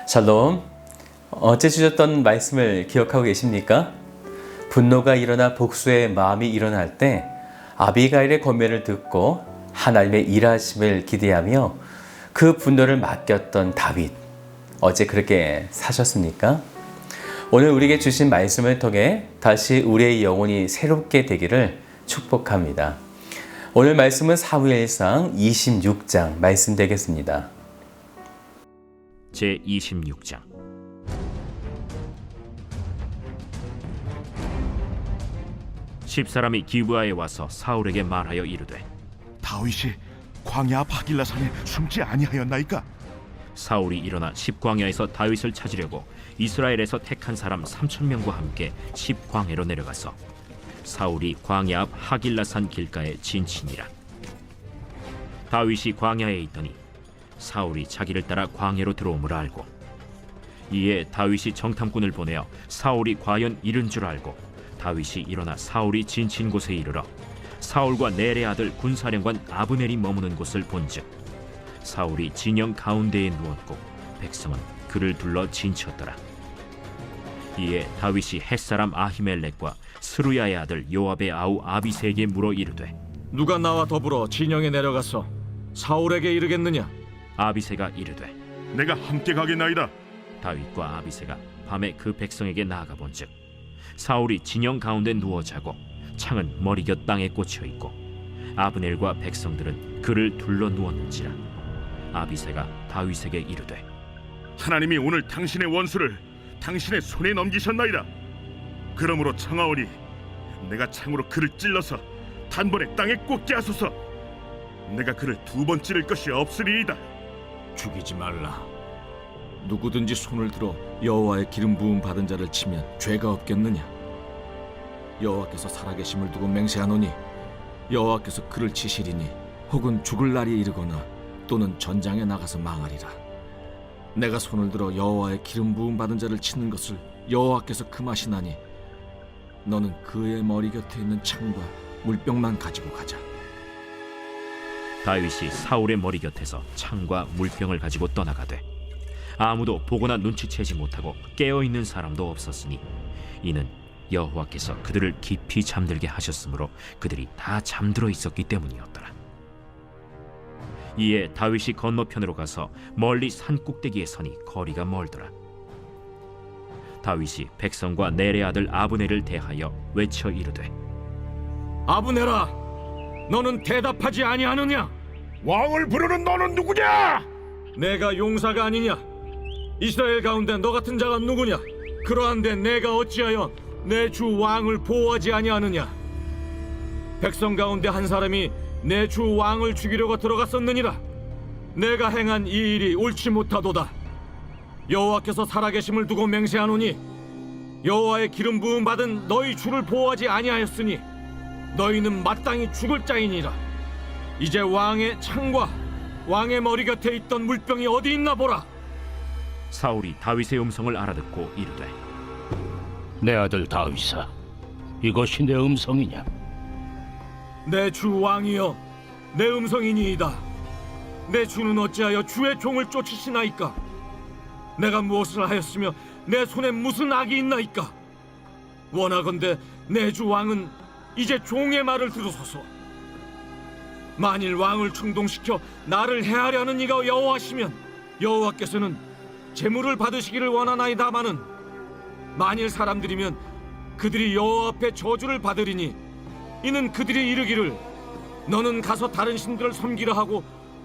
샬롬. 어제 주셨던 말씀을 기억하고 계십니까? 분노가 일어나 복수의 마음이 일어날 때 아비가일의 권면을 듣고 하나님의 일하심을 기대하며 그 분노를 맡겼던 다윗. 어제 그렇게 사셨습니까? 오늘 우리에게 주신 말씀을 통해 다시 우리의 영혼이 새롭게 되기를 축복합니다. 오늘 말씀은 사무엘상 26장 말씀 되겠습니다. 제26장. 십사람이 기브아에 와서 사울에게 말하여 이르되 다윗이 광야 하길라산에 숨지 아니하였나이까? 사울이 일어나 십광야에서 다윗을 찾으려고 이스라엘에서 택한 사람 3,000명과 함께 십광야로 내려가서 사울이 광야 앞 하길라산 길가에 진치니라. 다윗이 광야에 있더니 사울이 자기를 따라 광야로 들어옴을 알고 이에 다윗이 정탐꾼을 보내어 사울이 과연 이른 줄 알고 다윗이 일어나 사울이 진친 곳에 이르러 사울과 넬의 아들 군사령관 아브넬이 머무는 곳을 본즉 사울이 진영 가운데에 누웠고 백성은 그를 둘러 진쳤더라. 이에 다윗이 햇사람 아히멜렉과 스루야의 아들 요압의 아우 아비새에게 물어 이르되 누가 나와 더불어 진영에 내려가서 사울에게 이르겠느냐? 아비새가 이르되 내가 함께 가겠나이다. 다윗과 아비새가 밤에 그 백성에게 나아가 본즉 사울이 진영 가운데 누워 자고 창은 머리곁 땅에 꽂혀 있고 아브넬과 백성들은 그를 둘러 누웠는지라. 아비새가 다윗에게 이르되 하나님이 오늘 당신의 원수를 당신의 손에 넘기셨나이다. 그러므로 청하오니 내가 창으로 그를 찔러서 단번에 땅에 꽂게 하소서. 내가 그를 두 번 찌를 것이 없으리이다. 죽이지 말라. 누구든지 손을 들어 여호와의 기름 부음 받은 자를 치면 죄가 없겠느냐? 여호와께서 살아계심을 두고 맹세하노니 여호와께서 그를 치시리니 혹은 죽을 날이 이르거나 또는 전장에 나가서 망하리라. 내가 손을 들어 여호와의 기름 부음 받은 자를 치는 것을 여호와께서 금하시나니 너는 그의 머리 곁에 있는 창과 물병만 가지고 가자. 다윗이 사울의 머리 곁에서 창과 물병을 가지고 떠나가되 아무도 보거나 눈치채지 못하고 깨어있는 사람도 없었으니 이는 여호와께서 그들을 깊이 잠들게 하셨으므로 그들이 다 잠들어 있었기 때문이었더라. 이에 다윗이 건너편으로 가서 멀리 산 꼭대기에 서니 거리가 멀더라. 다윗이 백성과 넬의 아들 아브넬을 대하여 외쳐 이르되 아브넬아, 너는 대답하지 아니하느냐? 왕을 부르는 너는 누구냐? 내가 용사가 아니냐? 이스라엘 가운데 너 같은 자가 누구냐? 그러한데 내가 어찌하여 내 주 왕을 보호하지 아니하느냐? 백성 가운데 한 사람이 내 주 왕을 죽이려고 들어갔었느니라. 내가 행한 이 일이 옳지 못하도다. 여호와께서 살아계심을 두고 맹세하노니 여호와의 기름 부음 받은 너희 주를 보호하지 아니하였으니 너희는 마땅히 죽을 자이니라. 이제 왕의 창과 왕의 머리 곁에 있던 물병이 어디 있나 보라. 사울이 다윗의 음성을 알아듣고 이르되 내 아들 다윗아, 이것이 내 음성이냐? 내 주 왕이여, 내 음성이니이다. 내 주는 어찌하여 주의 종을 쫓으시나이까? 내가 무엇을 하였으며 내 손에 무슨 악이 있나이까? 원하건대 내 주 왕은 이제 종의 말을 들으소서. 만일 왕을 충동시켜 나를 해하려는 이가 여호와시면 여호와께서는 재물을 받으시기를 원하나이다마는 만일 사람들이면 그들이 여호와 앞에 저주를 받으리니 이는 그들이 이르기를 너는 가서 다른 신들을 섬기라 하고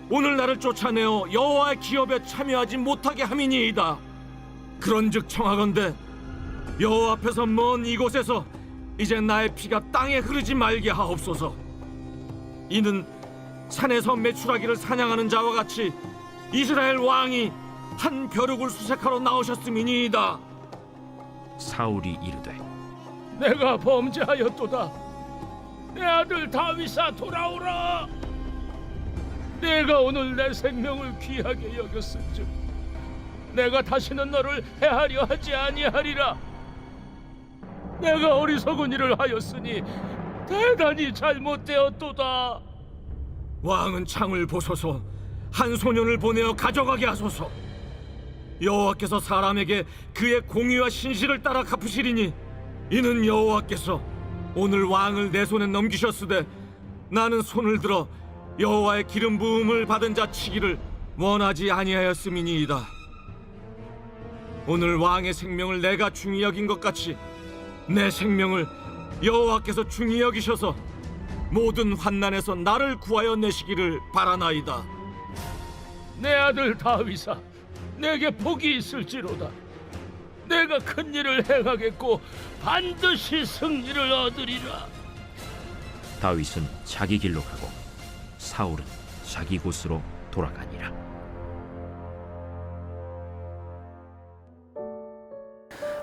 오늘 나를 쫓아내어 여호와의 기업에 참여하지 못하게 함이니이다. 그런즉 청하건대 여호와 앞에서 먼 이곳에서 이제 나의 피가 땅에 흐르지 말게 하옵소서. 이는 산에서 메추라기를 사냥하는 자와 같이 이스라엘 왕이 한 벼룩을 수색하러 나오셨음이니이다. 사울이 이르되 내가 범죄하였도다. 내 아들 다윗아, 돌아오라. 내가 오늘 내 생명을 귀하게 여겼은즉 내가 다시는 너를 해하려 하지 아니하리라. 내가 어리석은 일을 하였으니 대단히 잘못되었도다. 왕은 창을 보소서. 한 소년을 보내어 가져가게 하소서. 여호와께서 사람에게 그의 공의와 신실을 따라 갚으시리니 이는 여호와께서 오늘 왕을 내 손에 넘기셨으되 나는 손을 들어 여호와의 기름 부음을 받은 자 치기를 원하지 아니하였음이니이다. 오늘 왕의 생명을 내가 중히 여긴 것 같이 내 생명을 여호와께서 중히 여기셔서 모든 환난에서 나를 구하여 내시기를 바라나이다. 내 아들 다윗아, 내게 복이 있을지로다. 내가 큰 일을 행하겠고 반드시 승리를 얻으리라. 다윗은 자기 길로 가고 사울은 자기 곳으로 돌아가니라.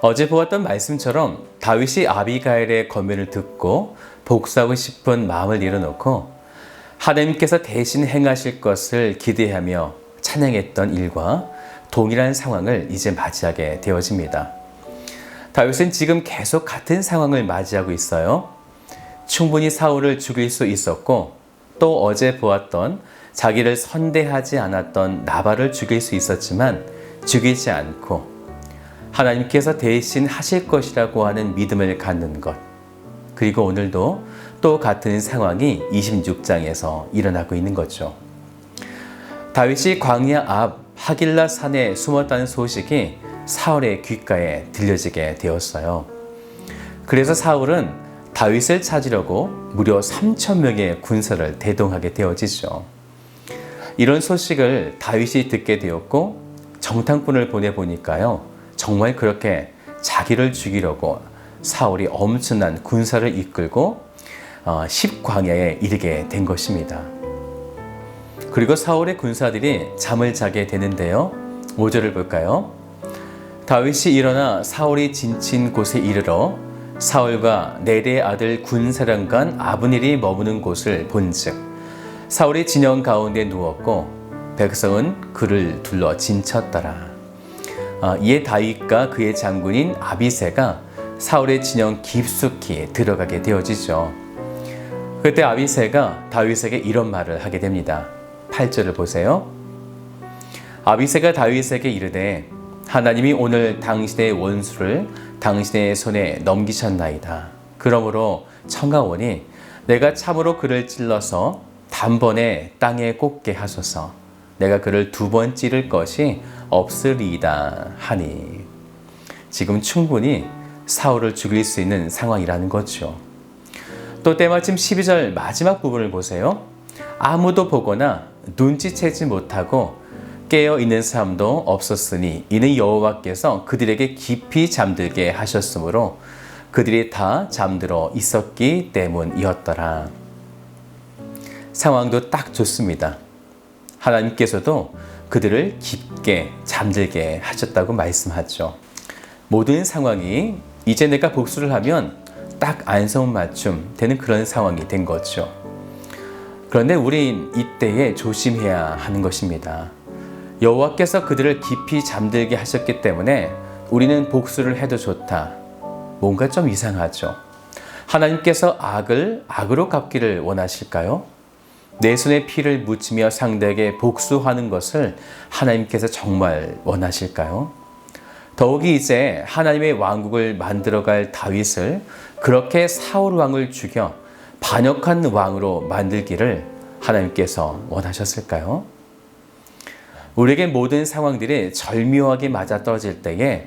어제 보았던 말씀처럼 다윗이 아비가일의 권면을 듣고 복수하고 싶은 마음을 내려놓고 하나님께서 대신 행하실 것을 기대하며 찬양했던 일과 동일한 상황을 이제 맞이하게 되어집니다. 다윗은 지금 계속 같은 상황을 맞이하고 있어요. 충분히 사울을 죽일 수 있었고 또 어제 보았던 자기를 선대하지 않았던 나발을 죽일 수 있었지만 죽이지 않고 하나님께서 대신 하실 것이라고 하는 믿음을 갖는 것, 그리고 오늘도 또 같은 상황이 26장에서 일어나고 있는 거죠. 다윗이 광야 앞 하길라 산에 숨었다는 소식이 사울의 귓가에 들려지게 되었어요. 그래서 사울은 다윗을 찾으려고 무려 3,000명의 군사를 대동하게 되어지죠. 이런 소식을 다윗이 듣게 되었고 정탐꾼을 보내보니까요, 정말 그렇게 자기를 죽이려고 사울이 엄청난 군사를 이끌고 10광야에 이르게 된 것입니다. 그리고 사울의 군사들이 잠을 자게 되는데요. 5절을 볼까요? 다윗이 일어나 사울이 지친 곳에 이르러 사울과 네리의 아들 군사령관 아브넬이 머무는 곳을 본즉 사울이 진영 가운데 누웠고 백성은 그를 둘러 진쳤더라. 이에 다윗과 그의 장군인 아비새가 사울의 진영 깊숙이 들어가게 되어지죠. 그때 아비새가 다윗에게 이런 말을 하게 됩니다. 8절을 보세요. 아비새가 다윗에게 이르되 하나님이 오늘 당신의 원수를 당신의 손에 넘기셨나이다. 그러므로 청하오니 내가 참으로 그를 찔러서 단번에 땅에 꽂게 하소서. 내가 그를 2번 찌를 것이 없으리이다 하니. 지금 충분히 사울을 죽일 수 있는 상황이라는 거죠. 또 때마침 12절 마지막 부분을 보세요. 아무도 보거나 눈치채지 못하고 깨어있는 사람도 없었으니 이는 여호와께서 그들에게 깊이 잠들게 하셨으므로 그들이 다 잠들어 있었기 때문이었더라. 상황도 딱 좋습니다. 하나님께서도 그들을 깊게 잠들게 하셨다고 말씀하죠. 모든 상황이 이제 내가 복수를 하면 딱 안성맞춤 되는 그런 상황이 된 거죠. 그런데 우린 이때에 조심해야 하는 것입니다. 여호와께서 그들을 깊이 잠들게 하셨기 때문에 우리는 복수를 해도 좋다. 뭔가 좀 이상하죠. 하나님께서 악을 악으로 갚기를 원하실까요? 내 손에 피를 묻히며 상대에게 복수하는 것을 하나님께서 정말 원하실까요? 더욱이 이제 하나님의 왕국을 만들어갈 다윗을 그렇게 사울 왕을 죽여 반역한 왕으로 만들기를 하나님께서 원하셨을까요? 우리에게 모든 상황들이 절묘하게 맞아떨어질 때에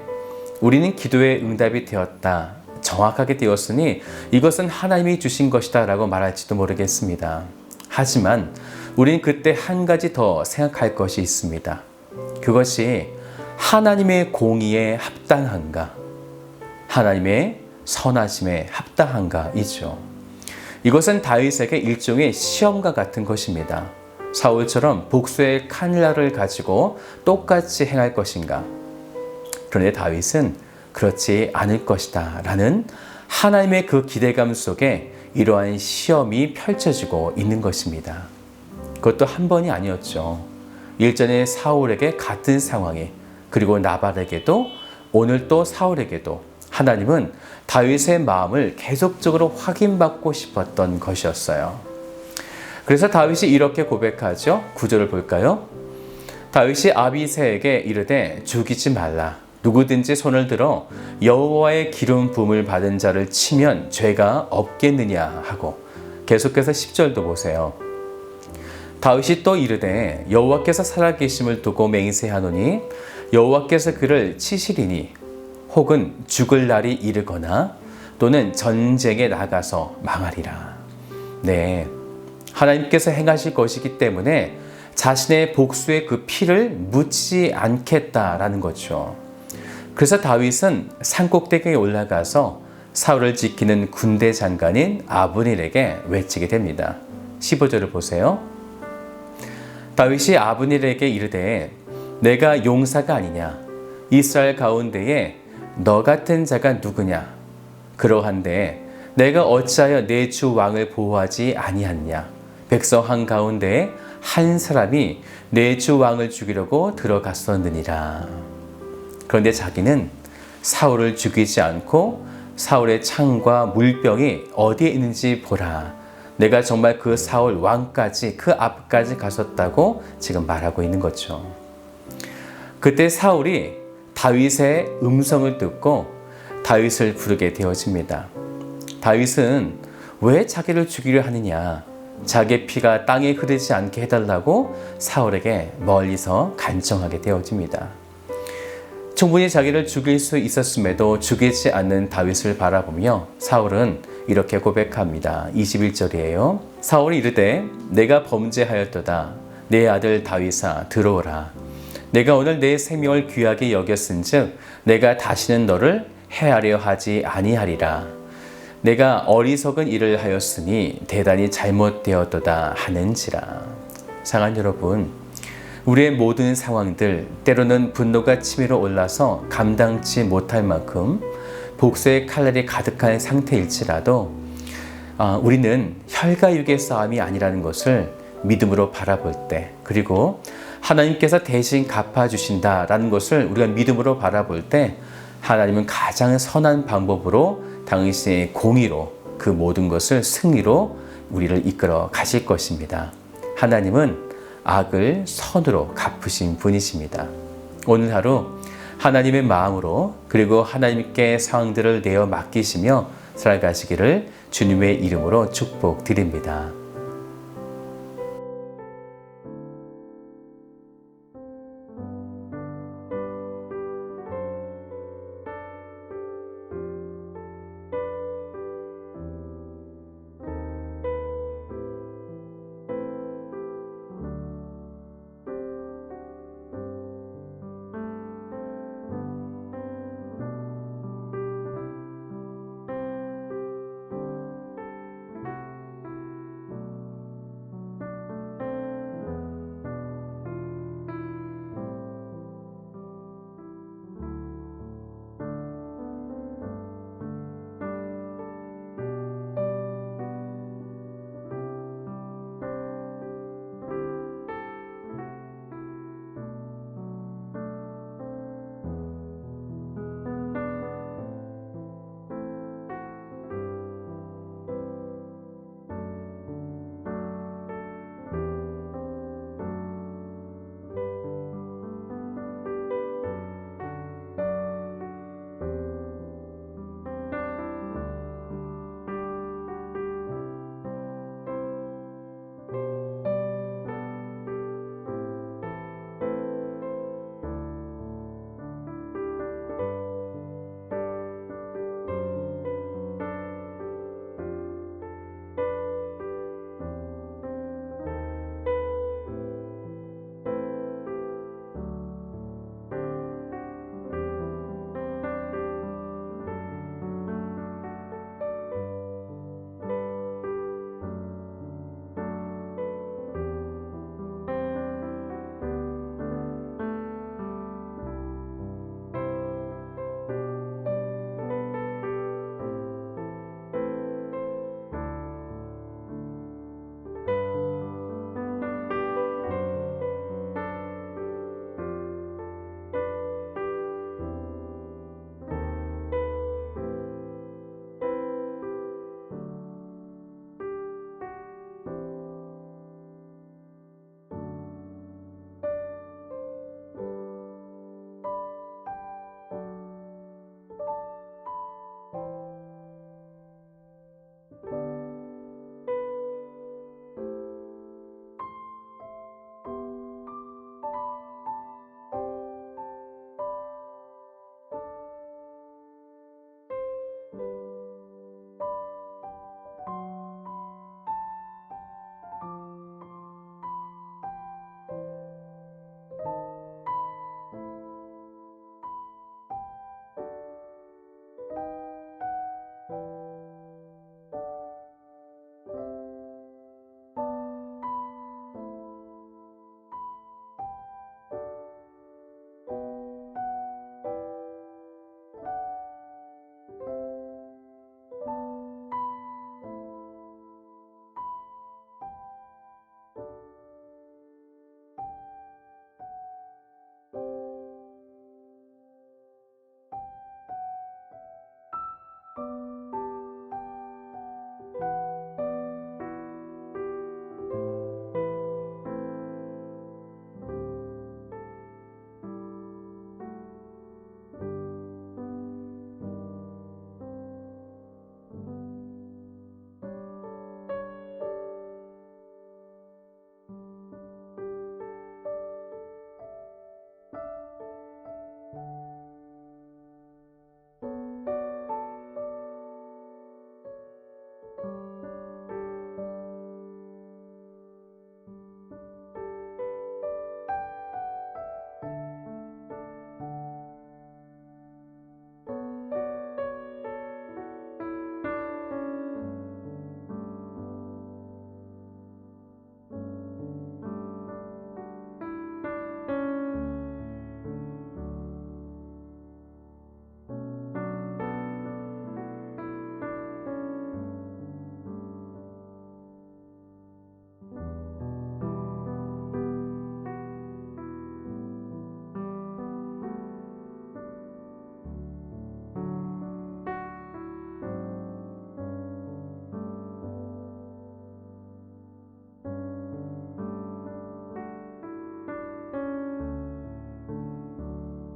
우리는 기도의 응답이 되었다, 정확하게 되었으니 이것은 하나님이 주신 것이다 라고 말할지도 모르겠습니다. 하지만 우리는 그때 한 가지 더 생각할 것이 있습니다. 그것이 하나님의 공의에 합당한가, 하나님의 선하심에 합당한가이죠. 이것은 다윗에게 일종의 시험과 같은 것입니다. 사울처럼 복수의 칼날을 가지고 똑같이 행할 것인가? 그런데 다윗은 그렇지 않을 것이다 라는 하나님의 그 기대감 속에 이러한 시험이 펼쳐지고 있는 것입니다. 그것도 한 번이 아니었죠. 일전에 사울에게 같은 상황이, 그리고 나발에게도 오늘 또 사울에게도 하나님은 다윗의 마음을 계속적으로 확인받고 싶었던 것이었어요. 그래서 다윗이 이렇게 고백하죠. 9절을 볼까요? 다윗이 아비새에게 이르되 죽이지 말라. 누구든지 손을 들어 여호와의 기름 부음을 받은 자를 치면 죄가 없겠느냐 하고, 계속해서 10절도 보세요. 다윗이 또 이르되 여호와께서 살아계심을 두고 맹세하노니 여호와께서 그를 치시리니 혹은 죽을 날이 이르거나 또는 전쟁에 나가서 망하리라. 네, 하나님께서 행하실 것이기 때문에 자신의 복수의 그 피를 묻지 않겠다라는 거죠. 그래서 다윗은 산꼭대기에 올라가서 사울을 지키는 군대 장관인 아브넬에게 외치게 됩니다. 15절을 보세요. 다윗이 아브넬에게 이르되 내가 용사가 아니냐? 이스라엘 가운데에 너 같은 자가 누구냐? 그러한데 내가 어찌하여 내 주 왕을 보호하지 아니하느냐? 백성 한가운데 한 사람이 내 주 왕을 죽이려고 들어갔었느니라. 그런데 자기는 사울을 죽이지 않고 사울의 창과 물병이 어디에 있는지 보라. 내가 정말 그 사울 왕까지 그 앞까지 갔었다고 지금 말하고 있는 거죠. 그때 사울이 다윗의 음성을 듣고 다윗을 부르게 되어집니다. 다윗은 왜 자기를 죽이려 하느냐? 자기의 피가 땅에 흐르지 않게 해달라고 사울에게 멀리서 간청하게 되어집니다. 충분히 자기를 죽일 수 있었음에도 죽이지 않는 다윗을 바라보며 사울은 이렇게 고백합니다. 21절이에요. 사울이 이르되 내가 범죄하였도다. 내 아들 다윗아 들어오라. 내가 오늘 내 생명을 귀하게 여겼은즉 내가 다시는 너를 해하려 하지 아니하리라. 내가 어리석은 일을 하였으니 대단히 잘못되었도다 하는지라. 사랑하는 여러분, 우리의 모든 상황들, 때로는 분노가 치밀어 올라서 감당치 못할 만큼 복수의 칼날이 가득한 상태일지라도 우리는 혈과 육의 싸움이 아니라는 것을 믿음으로 바라볼 때, 그리고 하나님께서 대신 갚아주신다라는 것을 우리가 믿음으로 바라볼 때 하나님은 가장 선한 방법으로 당신의 공의로 그 모든 것을 승리로 우리를 이끌어 가실 것입니다. 하나님은 악을 선으로 갚으신 분이십니다. 오늘 하루 하나님의 마음으로 그리고 하나님께 상황들을 내어 맡기시며 살아가시기를 주님의 이름으로 축복드립니다.